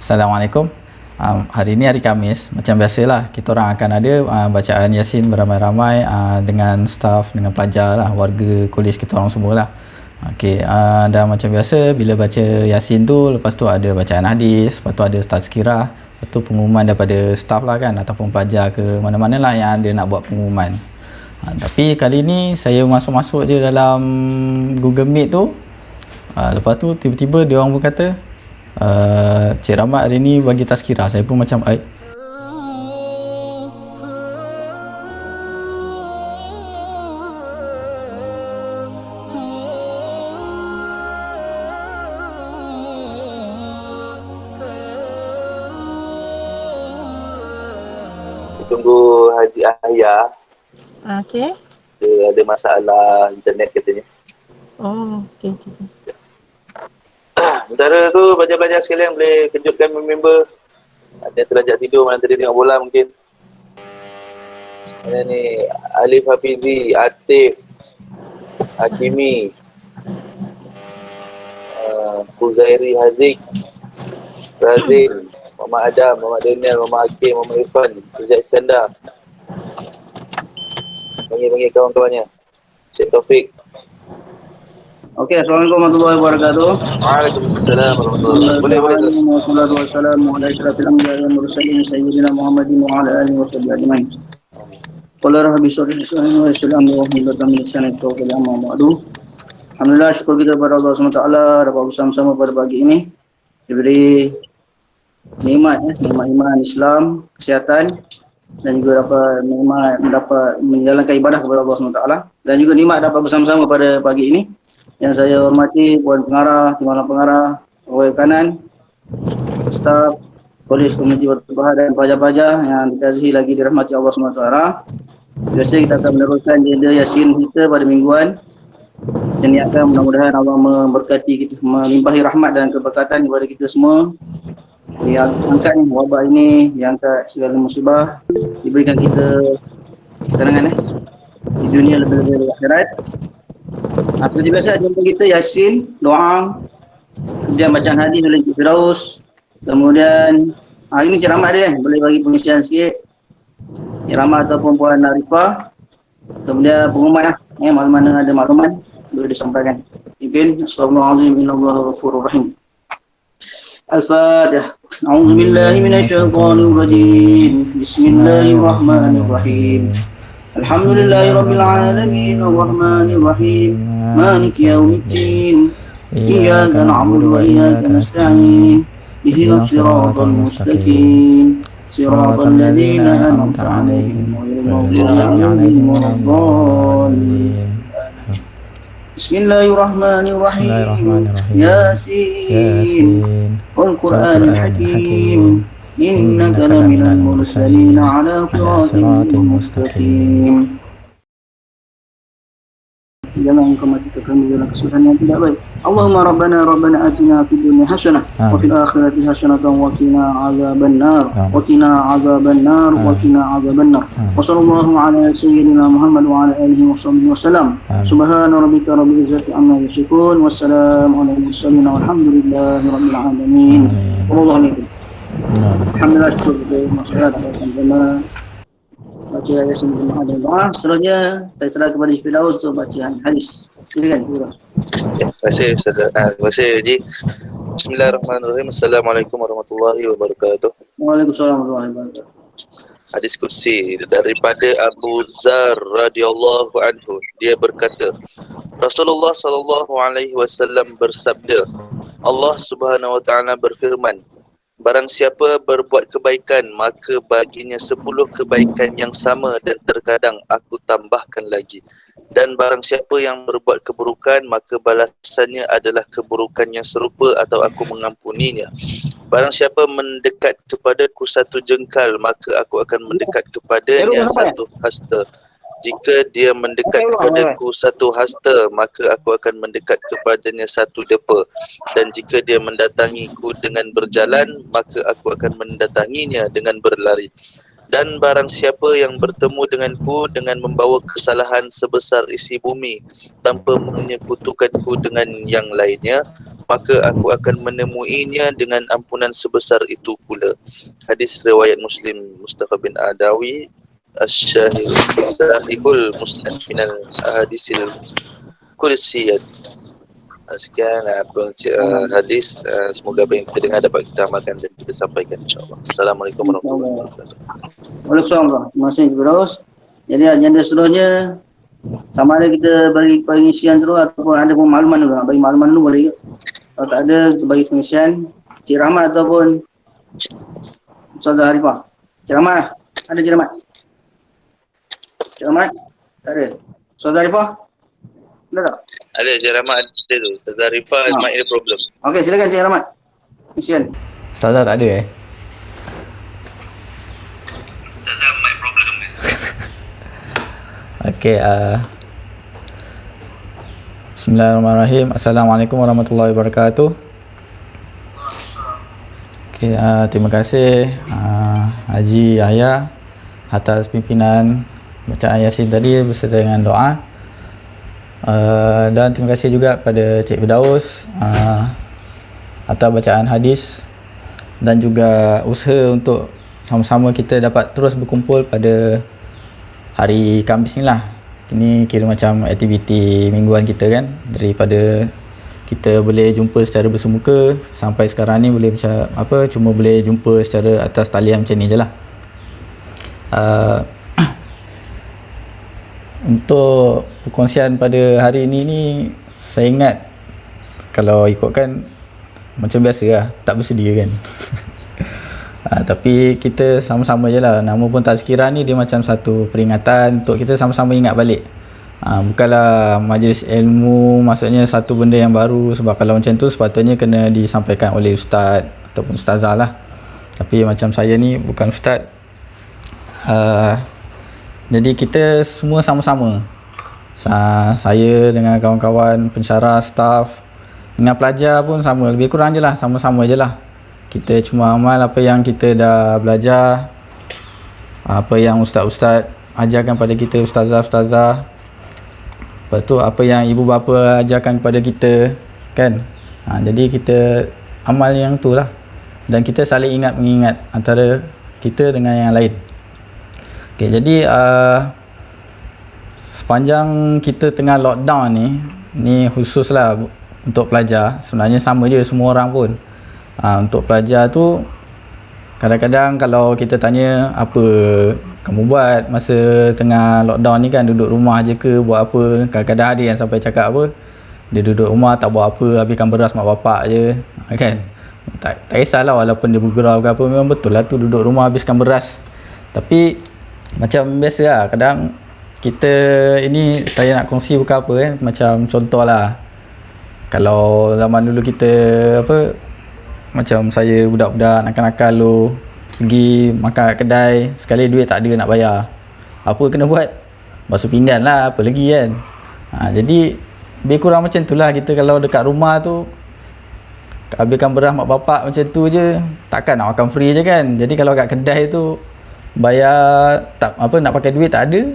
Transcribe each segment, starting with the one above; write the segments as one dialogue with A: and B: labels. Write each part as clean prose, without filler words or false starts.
A: Assalamualaikum. Hari ini hari Khamis, macam biasalah kita orang akan ada bacaan Yasin beramai-ramai dengan staf, dengan pelajar lah, warga kolej kita orang semua lah. Okey, dan macam biasa bila baca Yasin tu, lepas tu ada bacaan hadis, lepas tu ada tazkirah, lepas tu pengumuman daripada staf lah kan, ataupun pelajar ke mana-mana lah yang ada nak buat pengumuman. Tapi kali ni saya masuk-masuk je dalam Google Meet tu, lepas tu tiba-tiba dia orang pun kata Cik Rahmat hari ni bagi tazkirah. Saya pun macam
B: tunggu Haji Ahya.
C: Okey.
B: Dia ada masalah internet katanya.
C: Oh, okey.
B: Sementara tu pelajar-pelajar sekalian boleh kejutkan member. Ada yang terlajak tidur, mana tadi tengok bola mungkin. Mana ni Alif Hafizi, Atif, Hakimi, Huzairi Haziq, Razil, Muhammad Adam, Muhammad Daniel, Muhammad Hakim, Muhammad Irfan, Rizal Iskandar. Panggil kawan-kawannya. Syed Taufik.
D: Okey, Assalamualaikum warahmatullahi wabarakatuh.
B: Waalaikumsalam warahmatullahi wabarakatuh. Boleh.
D: Wassalatu wassalamu ala asyrafil anbiya'i wal mursalin sayyidina Muhammadin wa ala alihi washabbihi ajmain. Qala rabbi shrah li sadri wa yassir li amri wahlul 'uqdatam min lisani yafqahu qawli. Amma ba'du. Alhamdulillah, syukur kita kepada Allah SWT dapat bersama-sama pada pagi ini diberi nikmat iman Islam, kesihatan, dan juga dapat nikmat menjalankan ibadah kepada Allah SWT, dan juga nikmat dapat bersama-sama pada pagi ini. Yang saya hormati Puan Pengarah, Timbalan Pengarah, Pegawai Kanan, staf, Polis Komuniti Bertuah dan pelajar-pelajar yang dikasihi lagi dirahmati Allah SWT. Biasa kita akan meneruskan jeda Yasin kita pada mingguan. Saya niatkan mudah-mudahan Allah memberkati kita, melimpahi rahmat dan keberkatan kepada kita semua. Yang angkat wabak ini, yang angkat segala musibah, diberikan kita ketenangan di dunia lebih-lebih di akhirat. Seperti biasa jumpa kita Yasin, doa, kemudian bacaan hadis oleh Encik Firdaus. Kemudian hari ini Cik Rahmat dia boleh bagi pengisian sikit, Cik Rahmat ataupun Puan Arifah. Kemudian pengumuman mana-mana ada makluman boleh disampaikan. Ibn Assalamualaikum warahmatullahi wabarakatuh. Al-Fatihah. A'udzu billahi minasyaitonir rajim. Bismillahirrahmanirrahim. Alhamdulillahirabbil alamin arrahmanir rahim maliki yaumiddin iyyaka na'budu wa iyyaka nasta'in ihdinas siratal mustaqim siratal ladzina an'amta 'alaihim ghairil maghdubi 'alaihim waladdallin. Bismillahirrahmanirrahim. Yasin wal Qur'anil hakim. Innaka laminal mursalin ala siratin mustaqim. Jangan engkau matikan kami dalam kesusahan yang tidak baik. Allahumma rabbana atina fid dunya hasanah wa fil akhirati hasanah wa qina azabannar wa qina azabannar wa qina azabannar. Wa sallallahu ala sayyidina Muhammad wa ala alihi wa sahbihi wasallam. Subhana rabbika rabbil izzati amma yasifun wa salamun alal mursalin walhamdulillahi rabbil alamin. Wallahu a'lam. Alhamdulillah, syukur kita masyarakat dan baca Yasin berjemaah dan doa. Seterusnya saya serahkan kepada Encik Firdaus untuk bacaan hadis. Silakan.
B: Terima kasih Ustaz. Terima kasih Haji. Bismillahirrahmanirrahim. Assalamualaikum warahmatullahi wabarakatuh.
D: Waalaikumsalam warahmatullahi wabarakatuh.
B: Hadis kursi daripada Abu Dzar radhiyallahu anhu, dia berkata, Rasulullah sallallahu alaihi wasallam bersabda, Allah Subhanahu wa taala berfirman, barang siapa berbuat kebaikan, maka baginya 10 kebaikan yang sama dan terkadang aku tambahkan lagi. Dan barang siapa yang berbuat keburukan, maka balasannya adalah keburukan yang serupa atau aku mengampuninya. Barang siapa mendekat kepadaku 1 jengkal, maka aku akan mendekat kepadanya 1 hasta. Jika dia mendekat kepadaku 1 hasta, maka aku akan mendekat kepadanya 1 depa. Dan jika dia mendatangiku dengan berjalan, maka aku akan mendatanginya dengan berlari. Dan barang siapa yang bertemu denganku dengan membawa kesalahan sebesar isi bumi tanpa menyekutukanku dengan yang lainnya, maka aku akan menemuinya dengan ampunan sebesar itu pula. Hadis riwayat Muslim, Mustafa bin Adawi, Sahihul Musnad minal Hadisil Qudsiyat. Sekian hadis, semoga apa yang kita dengar dapat kita amalkan dan kita sampaikan, insyaAllah. Assalamualaikum warahmatullahi wabarakatuh.
D: Waalaikumsalam. Terima kasih Fidaus. Jadi agenda seterusnya, sama ada kita bagi pengisian dulu ataupun ada makluman dulu. Nak bagi makluman dulu boleh ke? Kalau tak ada, kita bagi pengisian. Cik Rahmat ataupun Ustazah Arifah. Cik Rahmat lah. Ada Cik Rahmat? Cik Rahmat? Tak ada. Ustazah Arifah? Ada tak?
B: Ada, Cik Rahmat ada tu. Ustazah Arifah might ada problem.
D: Okey, silakan Cik Rahmat. Pengisian.
A: Ustazah tak ada
B: Ustazah might problem.
A: Okey, Bismillahirrahmanirrahim. Assalamualaikum warahmatullahi wabarakatuh. Okey, terima kasih Haji Yahya atas pimpinan bacaan Yasin tadi beserta dengan doa. Dan terima kasih juga pada Cik Fidaus atas bacaan hadis dan juga usaha untuk sama-sama kita dapat terus berkumpul pada hari Khamis ni lah. Ini kira macam aktiviti mingguan kita kan, daripada kita boleh jumpa secara bersemuka sampai sekarang ni boleh macam cuma boleh jumpa secara atas talian macam ni je lah. Untuk perkongsian pada hari ini ni, saya ingat kalau ikutkan macam biasa lah, tak bersedia kan. Tapi kita sama-sama je lah. Nama pun tazkirah ni dia macam satu peringatan untuk kita sama-sama ingat balik. Bukanlah majlis ilmu maksudnya satu benda yang baru, sebab kalau macam tu sepatutnya kena disampaikan oleh ustaz ataupun ustazah lah. Tapi macam saya ni bukan ustaz, jadi kita semua sama-sama, saya dengan kawan-kawan pensyarah, staf dengan pelajar pun sama, lebih kurang je lah, sama-sama je lah. Kita cuma amal apa yang kita dah belajar, apa yang ustaz-ustaz ajarkan pada kita, ustazah-ustazah. Lepas tu apa yang ibu bapa ajarkan kepada kita kan. Jadi kita amal yang tu lah. Dan kita saling ingat mengingat antara kita dengan yang lain. Okay, jadi sepanjang kita tengah lockdown ni khusus lah untuk pelajar. Sebenarnya sama je semua orang pun. Untuk pelajar tu, kadang-kadang kalau kita tanya apa kamu buat masa tengah lockdown ni kan, duduk rumah je ke, buat apa? Kadang-kadang ada yang sampai cakap apa, dia duduk rumah tak buat apa, habiskan beras mak bapak je kan. Tak kisahlah walaupun dia bergurau ke apa, memang betul lah tu duduk rumah habiskan beras. Tapi macam biasa lah, kadang kita ini, saya nak kongsi bukan apa kan, macam contoh lah, kalau zaman dulu kita macam saya budak-budak nakal-nakal lu pergi makan kat kedai, sekali duit tak ada nak bayar, apa kena buat? Basuh pinggan lah, apa lagi kan. Jadi lebih kurang macam tu lah kita kalau dekat rumah tu, habiskan beras mak bapak macam tu je, takkan nak makan free je kan. Jadi kalau kat kedai tu bayar tak nak pakai duit tak ada,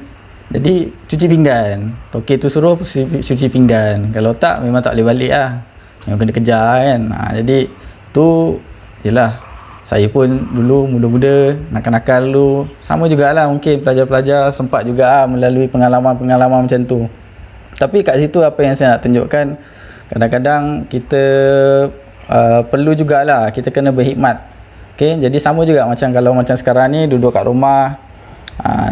A: jadi cuci pinggan. Okey tu suruh cuci pinggan, kalau tak memang tak boleh balik lah, memang kena kejar kan. Jadi tu jelah, saya pun dulu muda-muda nakal-nakal dulu, sama jugalah mungkin pelajar-pelajar sempat juga melalui pengalaman-pengalaman macam tu. Tapi kat situ apa yang saya nak tunjukkan, kadang-kadang kita perlu jugalah kita kena berhikmat. Okey, jadi sama juga macam kalau macam sekarang ni duduk kat rumah,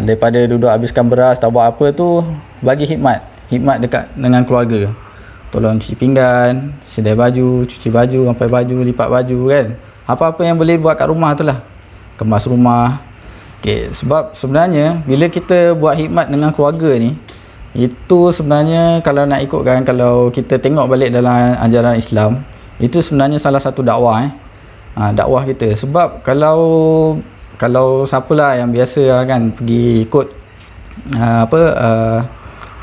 A: daripada duduk habiskan beras tak buat apa tu, bagi hikmat dekat dengan keluarga. Tolong cuci pinggan, sedai baju, cuci baju, sampai baju, lipat baju kan. Apa-apa yang boleh buat kat rumah tu lah, kemas rumah. Okey, sebab sebenarnya bila kita buat hikmat dengan keluarga ni, itu sebenarnya kalau nak ikutkan, kalau kita tengok balik dalam ajaran Islam, itu sebenarnya salah satu dakwah dakwah kita. Sebab kalau siapalah yang biasa kan pergi ikut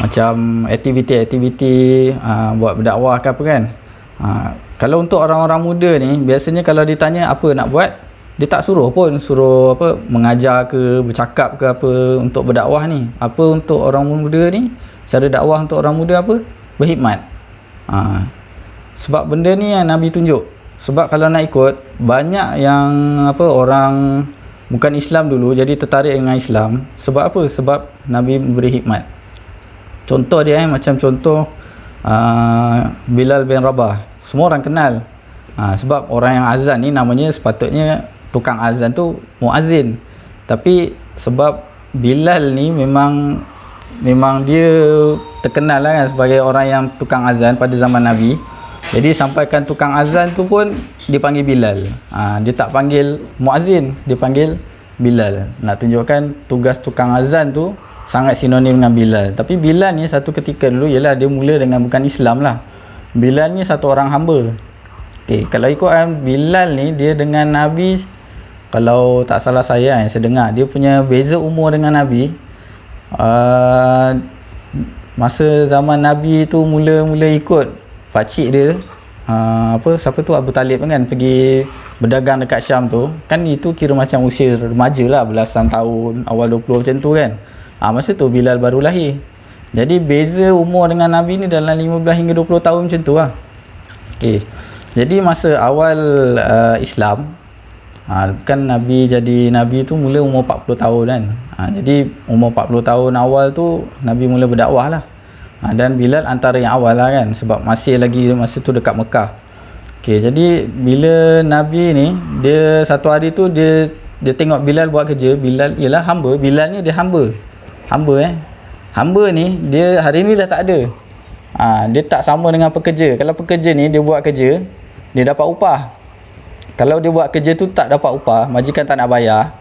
A: macam aktiviti buat berdakwah ke apa kan, kalau untuk orang-orang muda ni biasanya kalau ditanya apa nak buat, dia tak suruh mengajar ke, bercakap ke apa untuk berdakwah ni. Apa untuk orang muda ni, cara dakwah untuk orang muda apa? Berhikmat. Sebab benda ni yang Nabi tunjuk. Sebab kalau nak ikut, banyak yang orang bukan Islam dulu jadi tertarik dengan Islam. Sebab apa? Sebab Nabi memberi hikmat. Contoh dia macam contoh Bilal bin Rabah. Semua orang kenal. Sebab orang yang azan ni namanya sepatutnya tukang azan tu muazzin. Tapi sebab Bilal ni memang dia terkenal lah kan sebagai orang yang tukang azan pada zaman Nabi. Jadi sampaikan tukang azan tu pun dipanggil Bilal. Dia tak panggil muazzin, dia panggil Bilal. Nak tunjukkan tugas tukang azan tu sangat sinonim dengan Bilal. Tapi Bilal ni satu ketika dulu ialah dia mula dengan bukan Islam lah. Bilal ni satu orang hamba. Okay, kalau ikutkan Bilal ni dia dengan Nabi, kalau tak salah saya yang saya dengar, dia punya beza umur dengan Nabi. Masa zaman Nabi tu mula ikut pakcik dia, siapa tu, Abu Talib kan, pergi berdagang dekat Syam tu kan, itu kira macam usia remaja lah, belasan tahun, awal 20 macam tu kan. Masa tu Bilal baru lahir. Jadi beza umur dengan Nabi ni dalam 15 hingga 20 tahun macam tu lah. Okay. Jadi masa awal Islam, kan Nabi jadi Nabi tu mula umur 40 tahun kan. Jadi umur 40 tahun awal tu Nabi mula berdakwah lah. Dan Bilal antara yang awal lah kan, sebab masih lagi masa tu dekat Mekah. Okay, jadi bila Nabi ni, dia satu hari tu dia tengok Bilal buat kerja. Bilal ialah hamba. Bilal ni dia hamba ni dia hari ni dah tak ada. Dia tak sama dengan pekerja. Kalau pekerja ni dia buat kerja, dia dapat upah. Kalau dia buat kerja tu tak dapat upah, majikan tak nak bayar,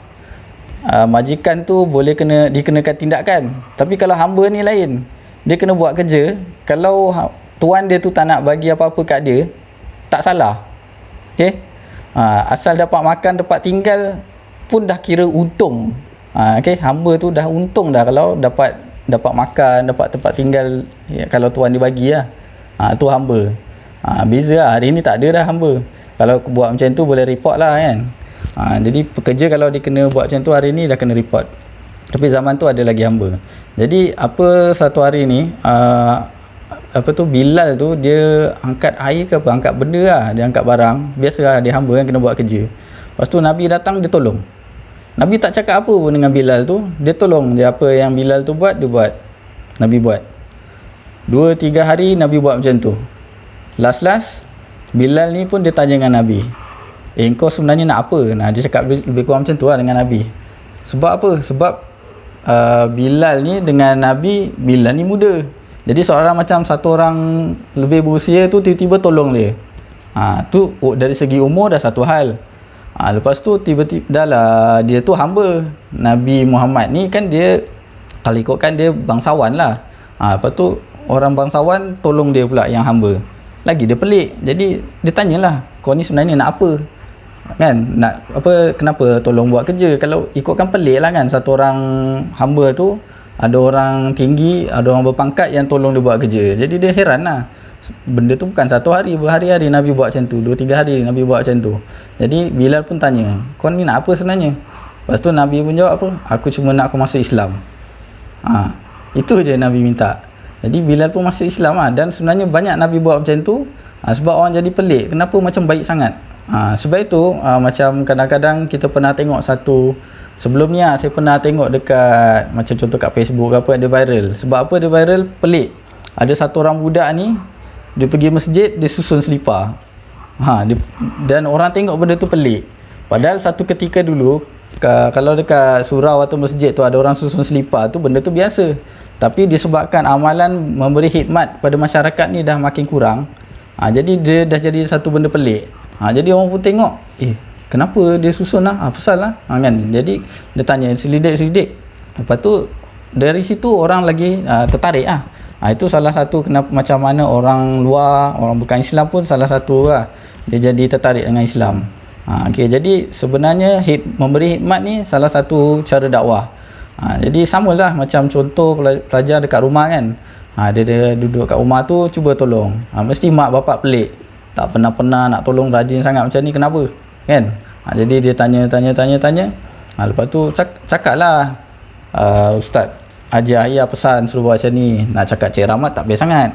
A: majikan tu boleh dikenakan tindakan. Tapi kalau hamba ni lain, dia kena buat kerja. Kalau tuan dia tu tak nak bagi apa-apa kat dia, tak salah. Okay? Asal dapat makan, dapat tinggal pun dah kira untung. Okay? Hamba tu dah untung dah kalau dapat makan, dapat tempat tinggal, ya, kalau tuan dia bagi lah. Tu hamba. Beza lah. Hari ni tak ada dah hamba. Kalau buat macam tu boleh report lah kan. Jadi pekerja kalau dia kena buat macam tu hari ni dah kena report. Tapi zaman tu ada lagi hamba. Jadi satu hari ni Bilal tu dia angkat air ke apa, angkat benda lah, dia angkat barang. Biasalah dia hamba kan, kena buat kerja. Lepas tu Nabi datang, dia tolong. Nabi tak cakap apa pun dengan Bilal tu, dia tolong dia. Apa yang Bilal tu buat, dia buat. Nabi buat 2-3 hari Nabi buat macam tu. Last Bilal ni pun dia tanya dengan Nabi, kau sebenarnya nak apa? Dia cakap lebih kurang macam tu lah dengan Nabi. Sebab apa? Sebab Bilal ni dengan Nabi, Bilal ni muda. Jadi seorang macam satu orang lebih berusia tu tiba-tiba tolong dia. Tu dari segi umur dah satu hal. Lepas tu tiba-tiba dah lah, dia tu hamba. Nabi Muhammad ni kan dia, kalau ikutkan dia bangsawan lah. Lepas tu orang bangsawan tolong dia pula yang hamba. Lagi dia pelik. Jadi dia tanyalah, kau ni sebenarnya nak apa? Kan, nak apa, kenapa tolong buat kerja? Kalau ikutkan pelik lah kan, satu orang hamba tu ada orang tinggi, ada orang berpangkat yang tolong dia buat kerja. Jadi dia heran lah, benda tu bukan satu hari, berhari-hari Nabi buat macam tu, 2-3 hari Nabi buat macam tu. Jadi Bilal pun tanya, kau ni nak apa sebenarnya? Lepas tu Nabi pun jawab apa, aku cuma nak kau masuk Islam. Itu je Nabi minta. Jadi Bilal pun masuk Islam lah. Dan sebenarnya banyak Nabi buat macam tu, sebab orang jadi pelik, kenapa macam baik sangat. Sebab itu macam kadang-kadang kita pernah tengok satu, sebelum ni saya pernah tengok dekat, macam contoh kat Facebook apa, ada viral. Sebab apa dia viral? Pelik. Ada satu orang budak ni, dia pergi masjid, dia susun selipar. Dan orang tengok benda tu pelik. Padahal satu ketika dulu, kalau dekat surau atau masjid tu ada orang susun selipar tu, benda tu biasa. Tapi disebabkan amalan memberi khidmat pada masyarakat ni dah makin kurang, jadi dia dah jadi satu benda pelik. Jadi orang pun tengok, kenapa dia susun lah? Pasal lah. Kan? Jadi dia tanya selidik-selidik. Lepas tu dari situ orang lagi tertarik lah. Itu salah satu kenapa, macam mana orang luar, orang bukan Islam pun salah satu lah, dia jadi tertarik dengan Islam. Okay, jadi sebenarnya memberi khidmat ni salah satu cara dakwah. Jadi samalah macam contoh pelajar dekat rumah kan. Dia duduk kat rumah tu cuba tolong. Mesti mak bapak pelik. Tak pernah nak tolong, rajin sangat macam ni, kenapa? Kan? Jadi dia tanya. Lepas tu cakaplah, Ustaz, ajar ayah pesan suruh buat macam ni. Nak cakap Cik Rahmat tak best sangat.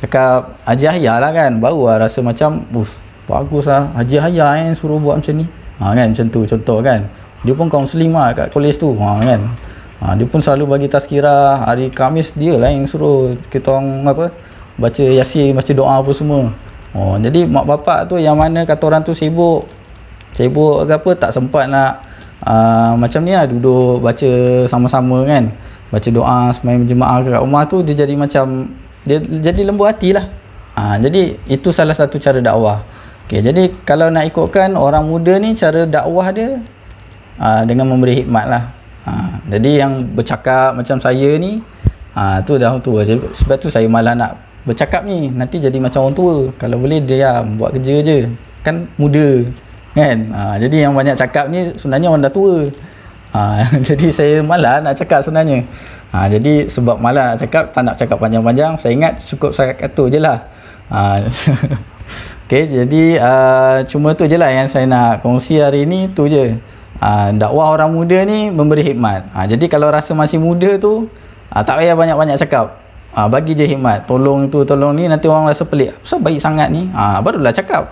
A: cakap Haji Hayah lah kan, baru lah rasa macam bagus lah Haji Hayah suruh buat macam ni, kan macam tu contoh kan. Dia pun kaum muslim lah kat kolej tu, kan. Dia pun selalu bagi tazkirah hari Khamis, dia lah yang suruh kita orang baca Yasin, baca doa apa semua. Jadi mak bapak tu yang mana kata orang tu sibuk ke apa, tak sempat nak macam ni lah, duduk baca sama-sama kan, baca doa sembahyang berjemaah kat rumah tu, dia jadi macam dia jadi lembut hati lah. Jadi itu salah satu cara dakwah. Jadi kalau nak ikutkan orang muda ni, cara dakwah dia dengan memberi hikmat lah. Jadi yang bercakap macam saya ni, tu dah orang tua. Sebab tu saya malah nak bercakap ni, nanti jadi macam orang tua. Kalau boleh diam, buat kerja je, kan muda kan. Jadi yang banyak cakap ni sebenarnya orang dah tua. Jadi saya malah nak cakap sebenarnya. Jadi sebab malah nak cakap, tak nak cakap panjang-panjang, saya ingat cukup saya kata je lah. Jadi cuma tu je lah yang saya nak kongsi hari ni, tu je. Dakwah orang muda ni memberi hikmat. Jadi kalau rasa masih muda tu, tak payah banyak-banyak cakap. Bagi je hikmat, tolong tu, tolong ni. Nanti orang rasa pelik, kenapa baik sangat ni, barulah cakap.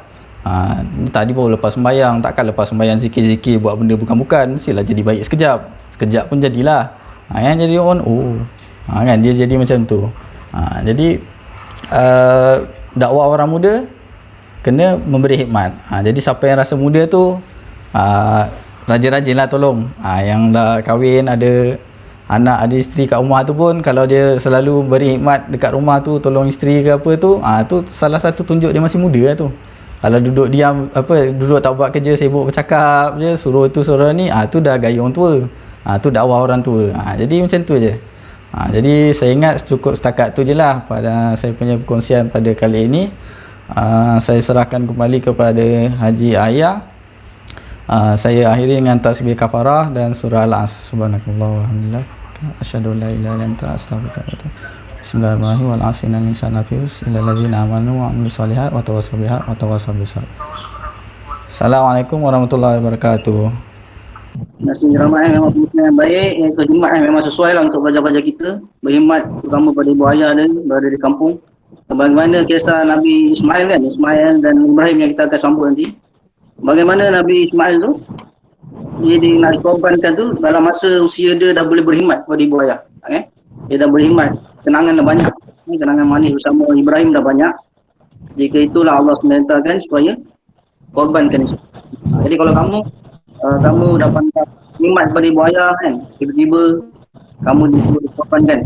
A: Tadi baru lepas sembahyang, takkan lepas sembahyang zikir-zikir buat benda bukan-bukan, mestilah jadi baik sekejap pun jadilah. Yang jadi orang, kan dia jadi macam tu. Jadi dakwah orang muda kena memberi hikmat. Jadi siapa yang rasa muda tu, rajin-rajinlah tolong. Yang dah kahwin, ada anak, ada isteri kat rumah tu pun, kalau dia selalu beri hikmat dekat rumah tu, tolong isteri ke apa tu, tu salah satu tunjuk dia masih muda lah tu. Kalau duduk diam, duduk tak buat kerja, sibuk bercakap je, suruh tu suruh ni, tu dah gaya orang tua. Tu dakwah orang tua. Jadi macam tu je. Jadi saya ingat cukup setakat tu je lah pada saya punya perkongsian pada kali ini. Saya serahkan kembali kepada Haji Ayah. Saya akhiri dengan tasbih kafarah dan surah Al-As. Subhanakallah walhamdulillah, asyhadu an la ilaha illa anta, astaghfiruka wa atubu ilaik. Bismillahirrahmanirrahim. Wal 'asri innal insana lafi khusr illa allazina amanu wa 'amilus shalihat wa tawassaw bil haqqi wa tawassaw bis sabr. Assalamualaikum warahmatullahi wabarakatuh.
D: Nasi ramai memang pemikiran yang baik, yang kehimat memang sesuai lah untuk pelajar-pelajar kita. Berkhidmat terutama pada ibu ayah dan berada di kampung. Bagaimana kisah Nabi Ismail kan, Ismail dan Ibrahim yang kita akan sambut nanti. Bagaimana Nabi Ismail tu dia nak dikorbankan tu dalam masa usia dia dah boleh berkhidmat pada ibu ayah. Dia dah berkhidmat, kenangan dah banyak, kenangan manis bersama Ibrahim dah banyak. Jika itulah Allah memerintahkan supaya korbankan Ismail. Jadi kalau kamu dapat nikmat pada ibu ayah kan, tiba-tiba kamu dikorbankan,